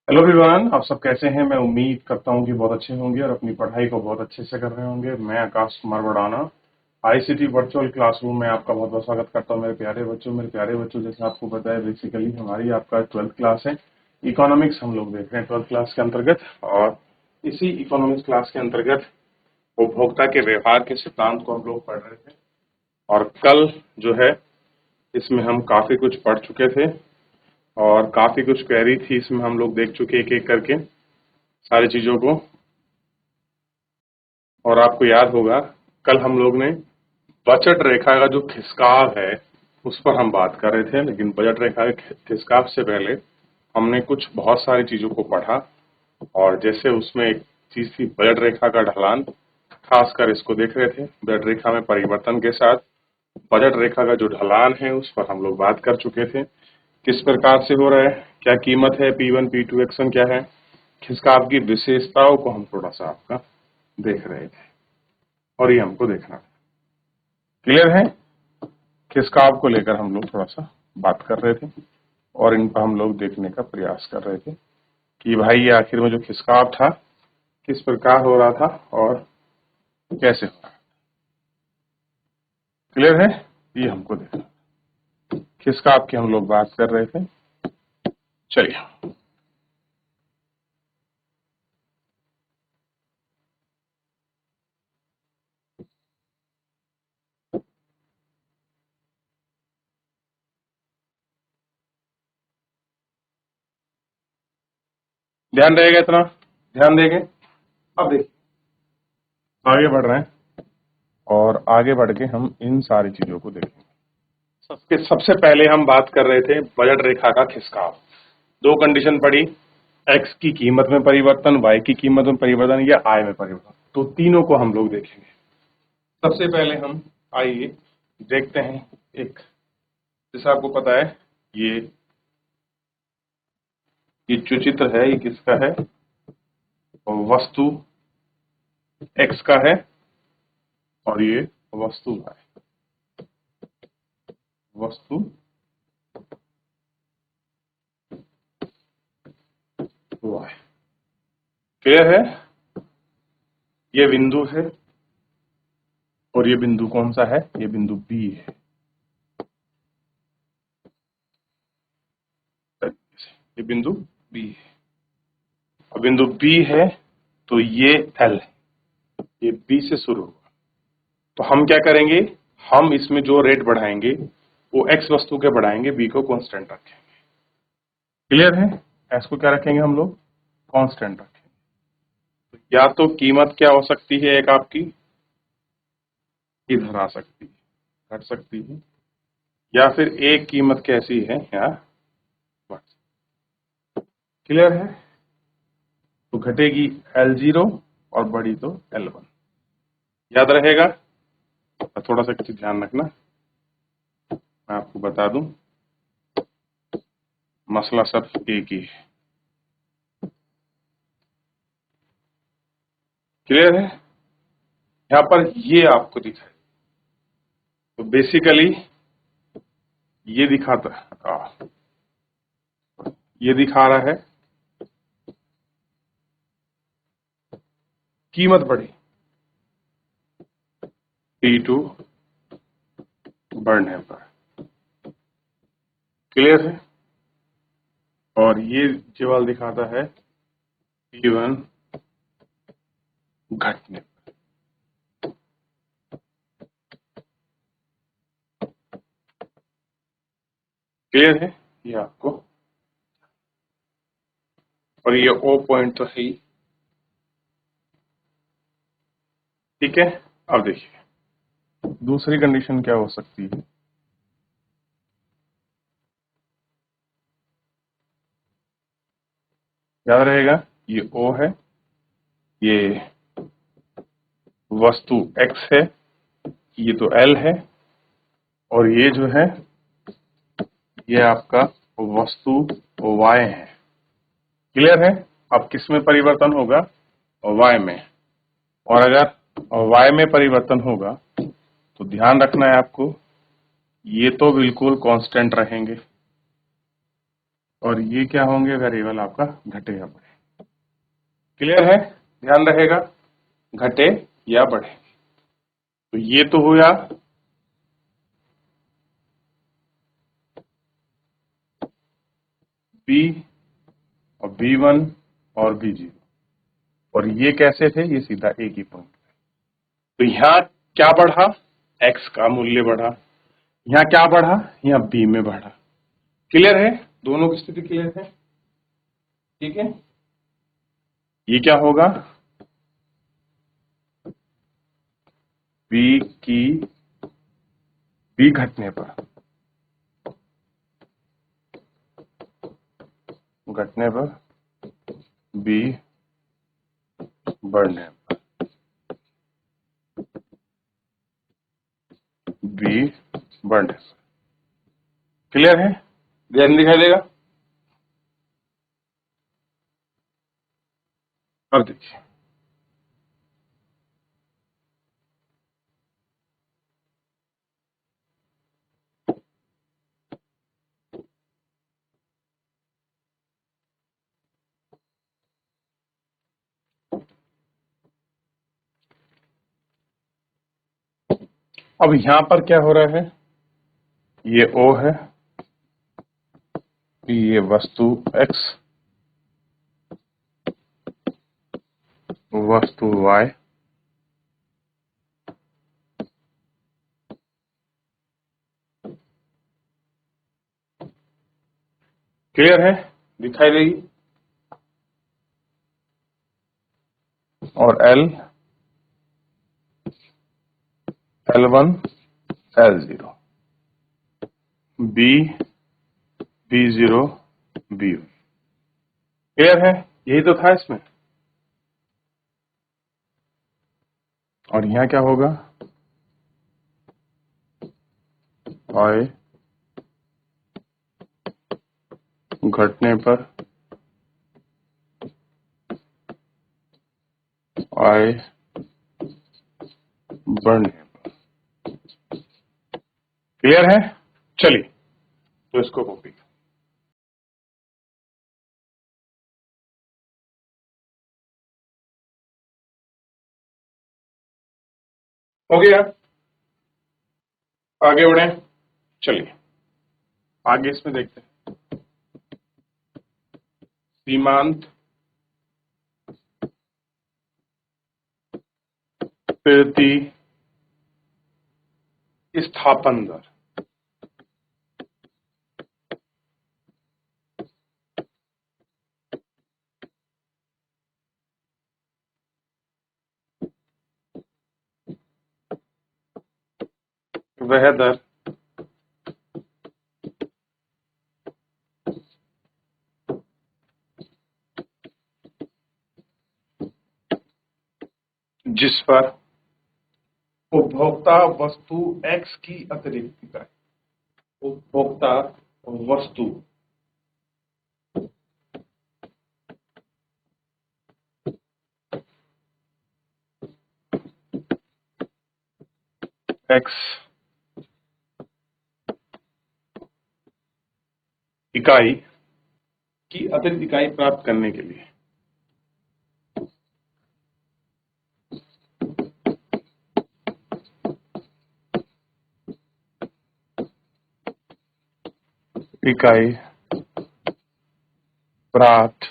Hello everyone, आप सब कैसे हैं। मैं उम्मीद करता हूं कि बहुत अच्छे होंगे और अपनी पढ़ाई को बहुत अच्छे से कर रहे होंगे। मैं Akash Kumar Badana ICT virtual classroom में आपका बहुत बहुत स्वागत करता हूं। मेरे प्यारे बच्चों, जैसे आपको पता है बेसिकली हमारी आपका 12th क्लास है। इकोनॉमिक्स हम लोग देख रहे हैं 12th क्लास के अंतर्गत, और इसी इकोनॉमिक्स क्लास के अंतर्गत उपभोक्ता के व्यवहार के सिद्धांत को हम लोग पढ़ रहे थे। और कल जो है इसमें हम काफी कुछ पढ़ चुके थे और काफी कुछ क्वेरी थी, इसमें हम लोग देख चुके एक एक करके सारी चीजों को। और आपको याद होगा कल हम लोग ने बजट रेखा का जो खिसकाव है उस पर हम बात कर रहे थे, लेकिन बजट रेखा के खिसकाव से पहले हमने कुछ बहुत सारी चीजों को पढ़ा। और जैसे उसमें एक चीज थी बजट रेखा का ढलान, खासकर इसको देख रहे थे। बजट रेखा में परिवर्तन के साथ बजट रेखा का जो ढलान है उस पर हम लोग बात कर चुके थे, किस प्रकार से हो रहा है, क्या कीमत है, P1 P2 एक्शन क्या है, खिसकाव की विशेषताओं को हम थोड़ा सा आपका देख रहे थे और ये हमको देखना था। क्लियर है। खिसकाव को लेकर हम लोग थोड़ा सा बात कर रहे थे और इन पर हम लोग देखने का प्रयास कर रहे थे कि भाई ये आखिर में जो खिसकाव था किस प्रकार हो रहा था और कैसे हो रहा था। क्लियर है। ये हमको देखना, खिसकाव की हम लोग बात कर रहे थे। चलिए ध्यान रहेगा, इतना ध्यान देंगे। अब देखिए आगे बढ़ रहे हैं और आगे बढ़ के हम इन सारी चीजों को देखेंगे। सबसे पहले हम बात कर रहे थे बजट रेखा का खिसकाव। दो कंडीशन पड़ी, एक्स की कीमत में परिवर्तन, वाई की कीमत में परिवर्तन या आय में परिवर्तन। तो तीनों को हम लोग देखेंगे। सबसे पहले हम आइए देखते हैं एक, जैसे आपको पता है ये जो चित्र है ये किसका है, वस्तु एक्स का है और ये वस्तु है, वस्तु वाई। क्लियर है। ये बिंदु है और ये बिंदु कौन सा है, ये बिंदु बी है। ये बिंदु बी है और बिंदु बी है तो ये एल है, ये बी से शुरू होगा। तो हम क्या करेंगे, हम इसमें जो रेट बढ़ाएंगे वो एक्स वस्तु के बढ़ाएंगे, बी को कांस्टेंट रखेंगे। क्लियर है। एक्स को क्या रखेंगे हम लोग, कांस्टेंट रखेंगे। तो या तो कीमत क्या हो सकती है, एक आपकी इधर आ सकती है, घट सकती है, या फिर एक कीमत कैसी है यहाँ बढ़। क्लियर है। तो घटेगी L0 और बढ़ी तो L1। याद रहेगा। थोड़ा सा कुछ ध्यान रखना, मैं आपको बता दूं मसला सब एक ही है। क्लियर है। यहाँ पर ये आपको दिखा है, तो बेसिकली ये दिखाता, ये दिखा रहा है कीमत बढ़ी, P2 बढ़ने पर। क्लियर है। और ये केवल दिखाता है P1 घटने पर। क्लियर है ये आपको। और ये O पॉइंट तो है ही। ठीक है। अब देखिए दूसरी कंडीशन क्या हो सकती है। याद रहेगा ये O है, ये वस्तु X है, ये तो L है, और ये जो है ये आपका वस्तु Y है। क्लियर है। अब किस में परिवर्तन होगा, Y में। और अगर Y में परिवर्तन होगा तो ध्यान रखना है आपको, ये तो बिल्कुल कांस्टेंट रहेंगे। और ये क्या होंगे, वेरिएबल आपका घटे या बढ़े। क्लियर है, ध्यान रहेगा, घटे या बढ़े। तो ये तो हुआ बी और B1 और B0, और ये कैसे थे, ये सीधा एक ही पॉइंट। तो यहां क्या बढ़ा, x का मूल्य बढ़ा, यहां क्या बढ़ा, यहां B में बढ़ा। क्लियर है, दोनों की स्थिति क्लियर है, ठीक है। ये क्या होगा, B की B घटने पर B बढ़ने पर B बढ़ने पर। क्लियर है, ध्यान दिखाई देगा। अब देखिए, अब यहां पर क्या हो रहा है, ये O है, ये वस्तु X, वस्तु Y, क्लियर है, दिखाई देगी। और L, L1, L0, B, B0, B1। Clear है, यही तो था इसमें। और यहां क्या होगा, I घटने पर I बढ़ने पर। क्लियर है, चलिए तो इसको कॉपी हो गया। आगे बढ़े, चलिए आगे इसमें देखते हैं। सीमांत प्रति स्थापन दर, वह दर जिस पर उपभोक्ता वस्तु X की अतिरिक्त इकाई, उपभोक्ता वस्तु X इकाई की अतिरिक्त इकाई प्राप्त करने के लिए इकाई प्राप्त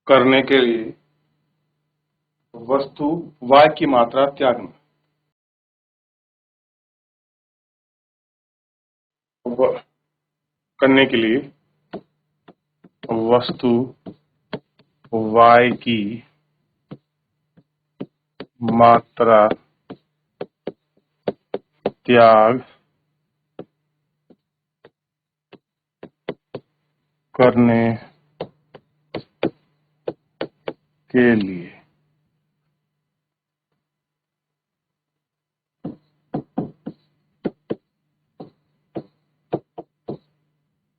करने के लिए वस्तु Y की मात्रा त्यागना, करने के लिए वस्तु Y की मात्रा त्याग करने के लिए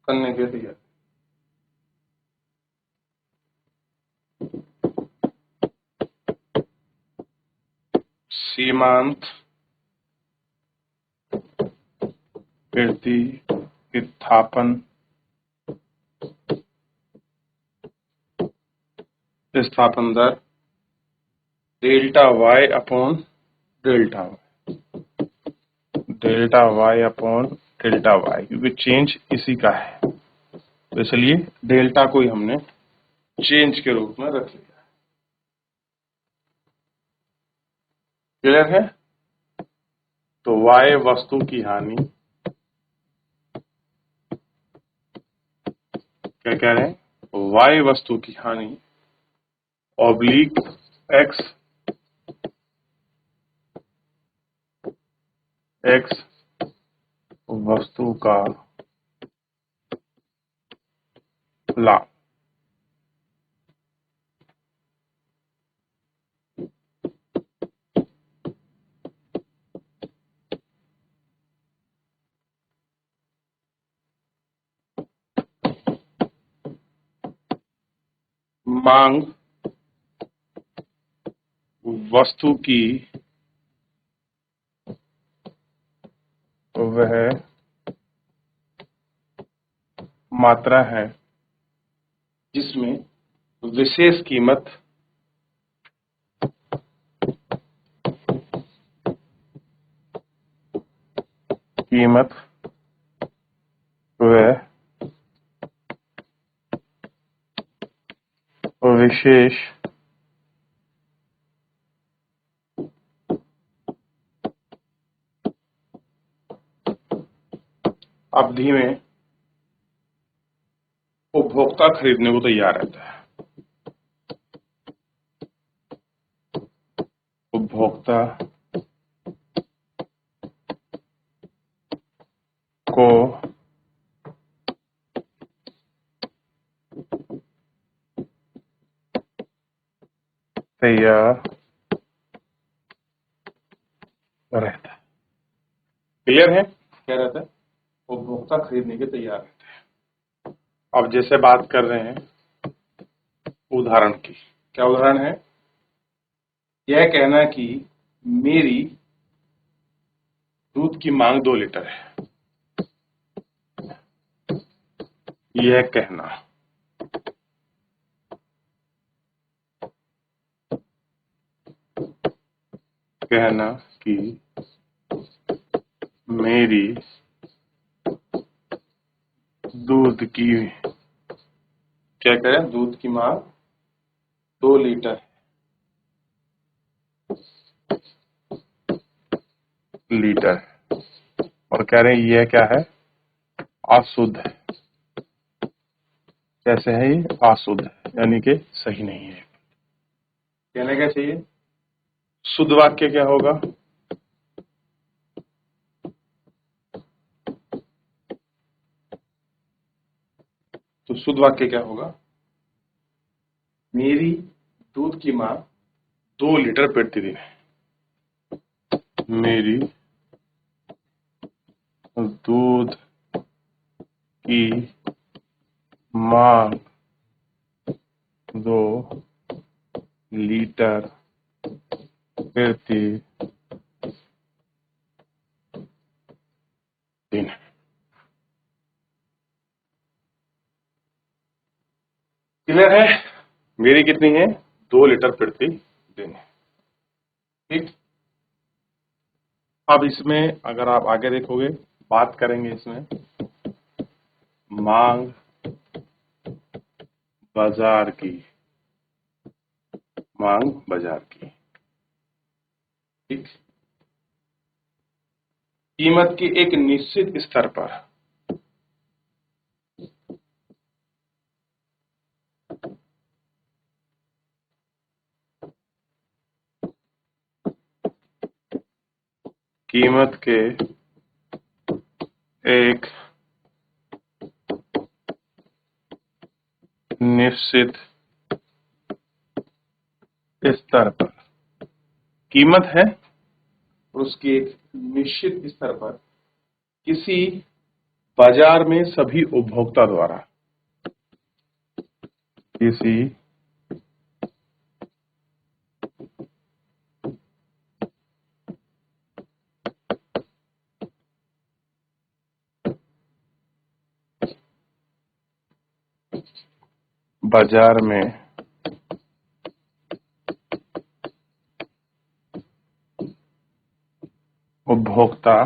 करने के लिए सीमांत प्रतिस्थापन दर delta Y upon delta Y क्योंकि चेंज इसी का है, तो इसलिए डेल्टा को ही हमने चेंज के रूप में रख लिया। क्लियर है? तो वाई वस्तु की हानि, क्या कह रहे हैं, वाई वस्तु की हानि ऑब्लिक एक्स वस्तु का लाभ। मांग वस्तु की वह मात्रा है जिसमें विशेष कीमत वह विशेष अवधि में उपभोक्ता खरीदने को तैयार रहता है। उपभोक्ता को तैयार रहता है। क्लियर है? क्या रहता है? उपभोक्ता खरीदने के तैयार रहते हैं। अब जैसे बात कर रहे हैं उदाहरण की, क्या उदाहरण है? यह कहना कि मेरी दूध की मांग 2 लीटर है। यह कहना कि मेरी दूध की, क्या करें, दूध की मांग 2 लीटर और कह रहे हैं यह क्या है, अशुद्ध है। कैसे है ये? अशुद्ध है, यानी कि सही नहीं है। कहना क्या चाहिए? शुद्ध वाक्य क्या होगा? तो शुद्ध वाक्य क्या होगा? मेरी दूध की मांग 2 लीटर प्रतिदिन है। मेरी दूध की मांग 2 लीटर प्रतिदिन है। क्लियर है? मेरी कितनी है? 2 लीटर प्रतिदिन है। ठीक। अब इसमें अगर आप आगे देखोगे, बात करेंगे इसमें मांग बाजार की, ठीक। कीमत के एक निश्चित स्तर पर कीमत के एक निश्चित स्तर पर, कीमत है और उसकी एक निश्चित स्तर पर किसी बाजार में सभी उपभोक्ता द्वारा, किसी बाजार में उपभोक्ता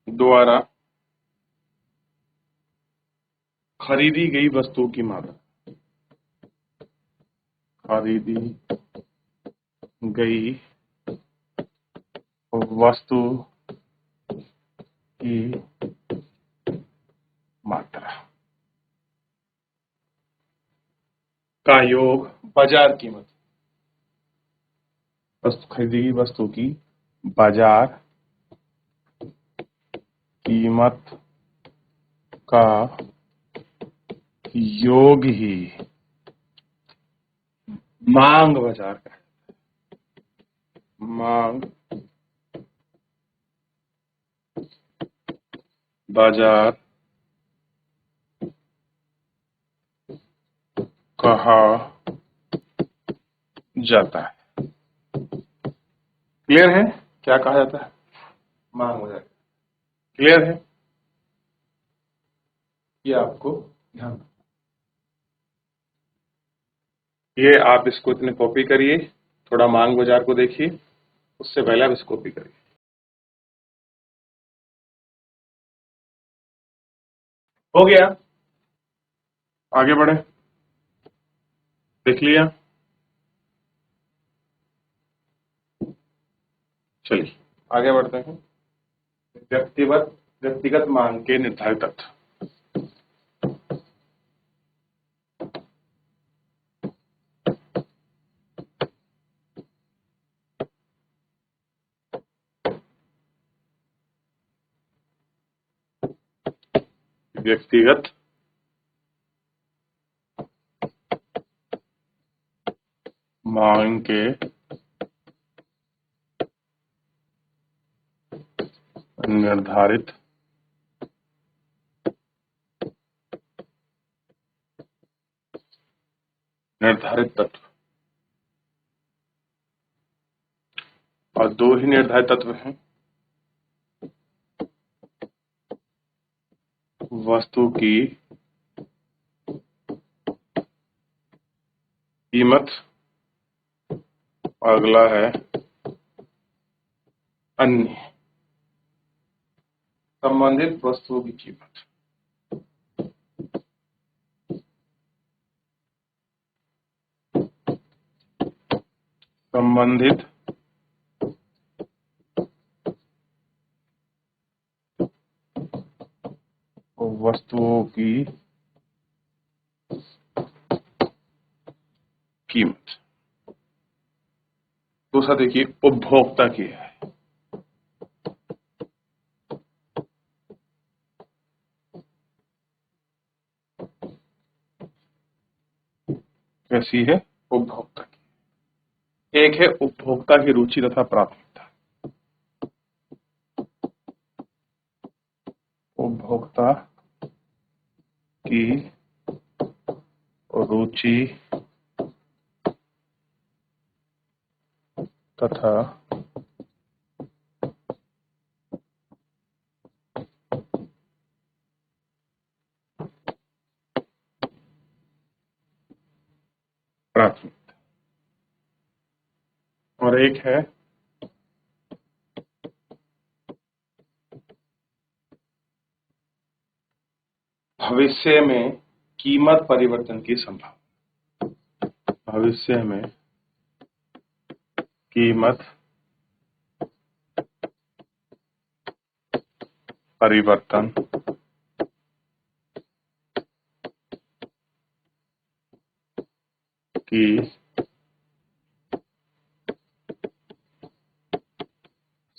द्वारा खरीदी गई वस्तु की मात्रा, खरीदी गई वस्तु की मात्रा का योग बाजार कीमत, खरीदी गई वस्तु की बाजार कीमत का योग ही मांग बाजार का, मांग बाजार कहा जाता है। क्लियर है क्या कहा जाता है? मांग बाजार। क्लियर है? ये आपको ध्यान, ये आप इसको इतने कॉपी करिए, थोड़ा मांग बाजार को देखिए, उससे पहले आप इसको कॉपी करिए। हो गया? आगे बढ़े, देख लिया? चलिए आगे बढ़ते हैं। व्यक्तिगत मांग के निर्धारित तत्व। व्यक्तिगत मांग के निर्धारित तत्व, और दो ही निर्धारित तत्व हैं, वस्तु की कीमत, अगला है अन्य संबंधित वस्तुओं की कीमत। संबंधित वस्तुओं की कीमत। दूसरा देखिए उपभोक्ता की है। कैसी है? उपभोक्ता की। एक है उपभोक्ता की रुचि तथा प्राथमिकता। उपभोक्ता की रुचि तथा प्राथमिकता। और एक है भविष्य में कीमत परिवर्तन की संभावना। भविष्य में कीमत परिवर्तन की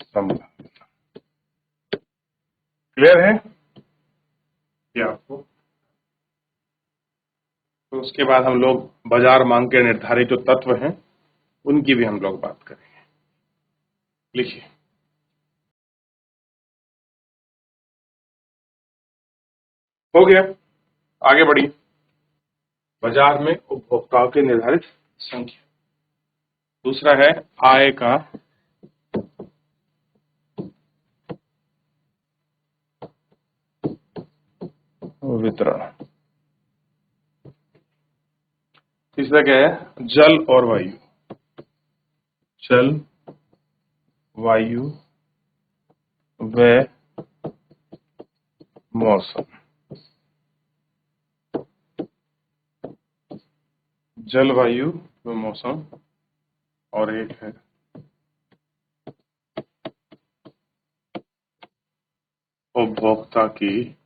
संभावना। क्लियर है क्या आपको? तो उसके बाद हम लोग बाजार मांग के निर्धारित जो तत्व हैं उनकी भी हम लोग बात करेंगे। लिखिए, हो गया? आगे बढ़िए। बाजार में उपभोक्ताओं की निर्धारित संख्या। दूसरा है आय का वितरण। तीसरा क्या है? जल और वायु। जल, वायु व मौसम। जलवायु व मौसम। और एक है उपभोक्ता की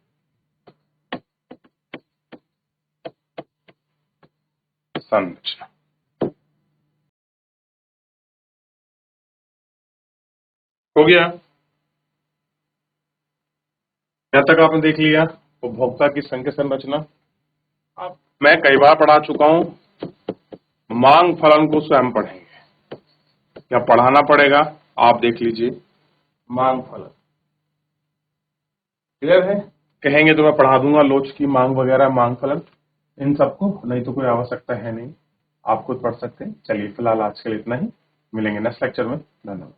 संरचना। हो गया? यहाँ तक आपने देख लिया उपभोक्ता की संख्या संरचना। अब मैं कई बार पढ़ा चुका हूं, मांग फलन को स्वयं पढ़ेंगे। क्या पढ़ाना पड़ेगा? आप देख लीजिए। मांग फलन क्लियर है? कहेंगे तो मैं पढ़ा दूंगा लोच की मांग वगैरह, मांग फलन इन सबको, नहीं तो कोई आवश्यकता है नहीं, आप खुद पढ़ सकते हैं। चलिए फिलहाल आज के लिए इतना ही, मिलेंगे नेक्स्ट लेक्चर में। धन्यवाद।